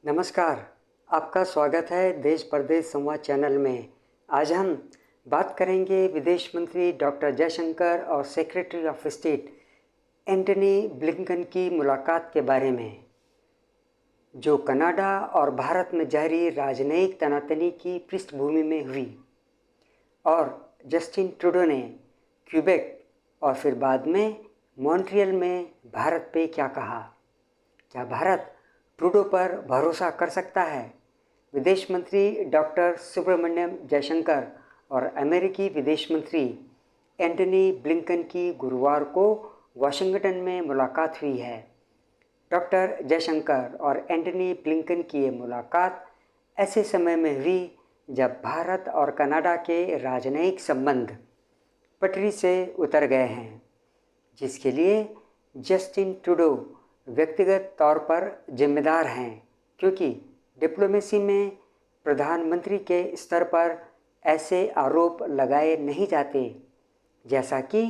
नमस्कार, आपका स्वागत है देश परदेश संवाद चैनल में। आज हम बात करेंगे विदेश मंत्री डॉक्टर जयशंकर और secretary of state Antony Blinken की मुलाकात के बारे में, जो कनाडा और भारत में जारी राजनयिक तनातनी की पृष्ठभूमि में हुई। और जस्टिन ट्रूडो ने क्यूबेक और फिर बाद में मॉन्ट्रियल में भारत पे क्या कहा। क्या भारत ट्रूडो पर भरोसा कर सकता है? विदेश मंत्री डॉक्टर सुब्रमण्यम जयशंकर और अमेरिकी विदेश मंत्री एंटनी ब्लिंकन की गुरुवार को वाशिंगटन में मुलाकात हुई है। डॉक्टर जयशंकर और एंटनी ब्लिंकन की ये मुलाकात ऐसे समय में हुई जब भारत और कनाडा के राजनयिक संबंध पटरी से उतर गए हैं, जिसके लिए जस्टिन ट्रूडो व्यक्तिगत तौर पर जिम्मेदार हैं, क्योंकि डिप्लोमेसी में प्रधानमंत्री के स्तर पर ऐसे आरोप लगाए नहीं जाते जैसा कि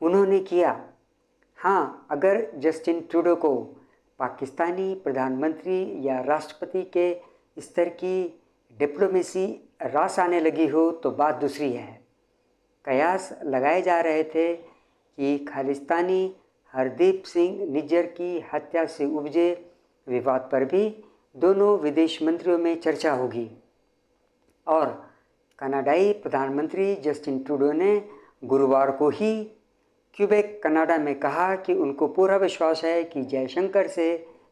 उन्होंने किया। हाँ, अगर जस्टिन ट्रूडो को पाकिस्तानी प्रधानमंत्री या राष्ट्रपति के स्तर की डिप्लोमेसी रास आने लगी हो तो बात दूसरी है। कयास लगाए जा रहे थे कि खालिस्तानी हरदीप सिंह निज्जर की हत्या से उपजे विवाद पर भी दोनों विदेश मंत्रियों में चर्चा होगी। और कनाडाई प्रधानमंत्री जस्टिन ट्रूडो ने गुरुवार को ही क्यूबेक कनाडा में कहा कि उनको पूरा विश्वास है कि जयशंकर से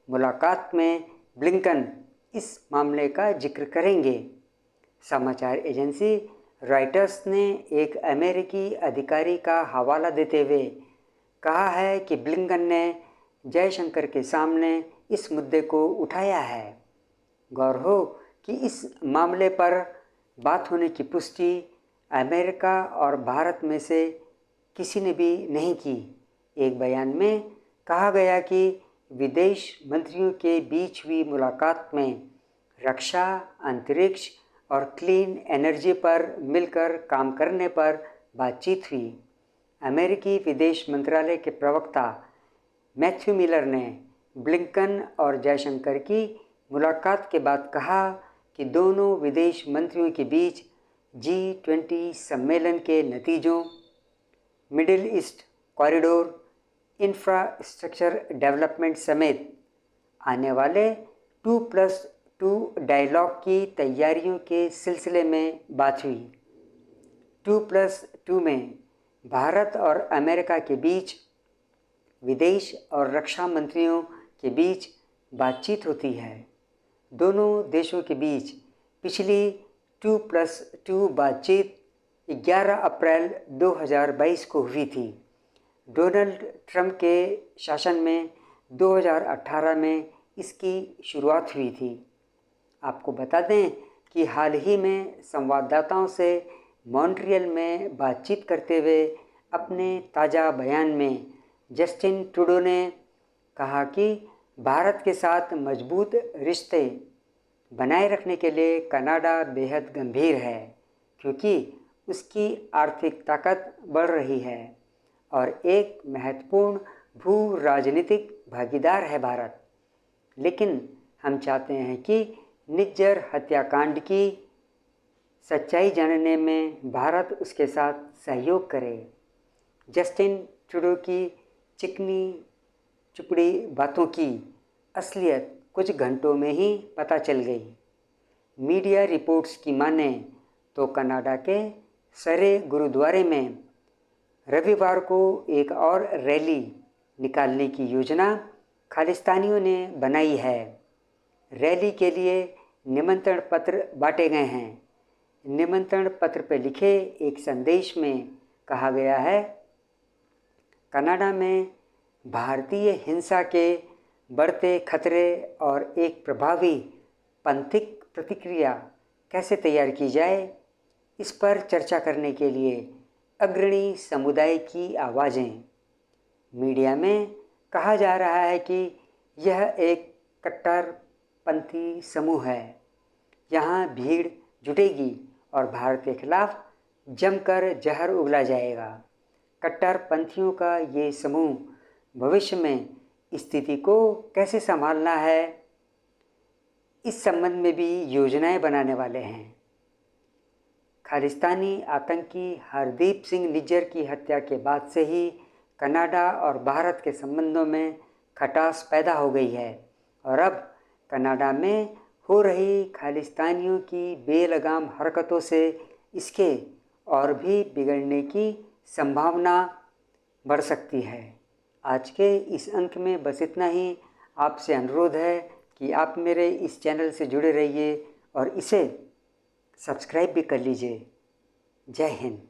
मुलाकात में ब्लिंकन इस मामले का जिक्र करेंगे। समाचार एजेंसी रॉयटर्स ने एक अमेरिकी अधिकारी का हवाला देते हुए कहा है कि ब्लिंकन ने जयशंकर के सामने इस मुद्दे को उठाया है। गौर हो कि इस मामले पर बात होने की पुष्टि अमेरिका और भारत में से किसी ने भी नहीं की। एक बयान में कहा गया कि विदेश मंत्रियों के बीच हुई मुलाकात में रक्षा, अंतरिक्ष और क्लीन एनर्जी पर मिलकर काम करने पर बातचीत हुई। अमेरिकी विदेश मंत्रालय के प्रवक्ता मैथ्यू मिलर ने ब्लिंकन और जयशंकर की मुलाकात के बाद कहा कि दोनों विदेश मंत्रियों के बीच G20 सम्मेलन के नतीजों, middle east corridor, infrastructure development समेत आने वाले 2+2 डायलॉग की तैयारियों के सिलसिले में बात हुई। 2+2 में भारत और अमेरिका के बीच विदेश और रक्षा मंत्रियों के बीच बातचीत होती है। दोनों देशों के बीच पिछली 2+2 बातचीत 11 अप्रैल 2022 को हुई थी। डोनाल्ड ट्रंप के शासन में 2018 में इसकी शुरुआत हुई थी। आपको बता दें कि हाल ही में संवाददाताओं से मॉन्ट्रियल में बातचीत करते हुए अपने ताज़ा बयान में जस्टिन ट्रूडो ने कहा कि भारत के साथ मजबूत रिश्ते बनाए रखने के लिए कनाडा बेहद गंभीर है, क्योंकि उसकी आर्थिक ताकत बढ़ रही है और एक महत्वपूर्ण भू राजनीतिक भागीदार है भारत। लेकिन हम चाहते हैं कि निज्जर हत्याकांड की सच्चाई जानने में भारत उसके साथ सहयोग करे। जस्टिन ट्रूडो की चिकनी चुपड़ी बातों की असलियत कुछ घंटों में ही पता चल गई। मीडिया रिपोर्ट्स की माने तो कनाडा के सरे गुरुद्वारे में रविवार को एक और रैली निकालने की योजना खालिस्तानियों ने बनाई है। रैली के लिए निमंत्रण पत्र बांटे गए हैं। निमंत्रण पत्र पर लिखे एक संदेश में कहा गया है, कनाडा में भारतीय हिंसा के बढ़ते खतरे और एक प्रभावी पंथिक प्रतिक्रिया कैसे तैयार की जाए, इस पर चर्चा करने के लिए अग्रणी समुदाय की आवाज़ें। मीडिया में कहा जा रहा है कि यह एक कट्टरपंथी समूह है। यहाँ भीड़ जुटेगी और भारत के खिलाफ जमकर जहर उगला जाएगा। कट्टरपंथियों का ये समूह भविष्य में स्थिति को कैसे संभालना है, इस संबंध में भी योजनाएं बनाने वाले हैं। खालिस्तानी आतंकी हरदीप सिंह निज्जर की हत्या के बाद से ही कनाडा और भारत के संबंधों में खटास पैदा हो गई है और अब कनाडा में हो रही खालिस्तानियों की बेलगाम हरकतों से इसके और भी बिगड़ने की संभावना बढ़ सकती है। आज के इस अंक में बस इतना ही। आपसे अनुरोध है कि आप मेरे इस चैनल से जुड़े रहिए और इसे सब्सक्राइब भी कर लीजिए। जय हिंद।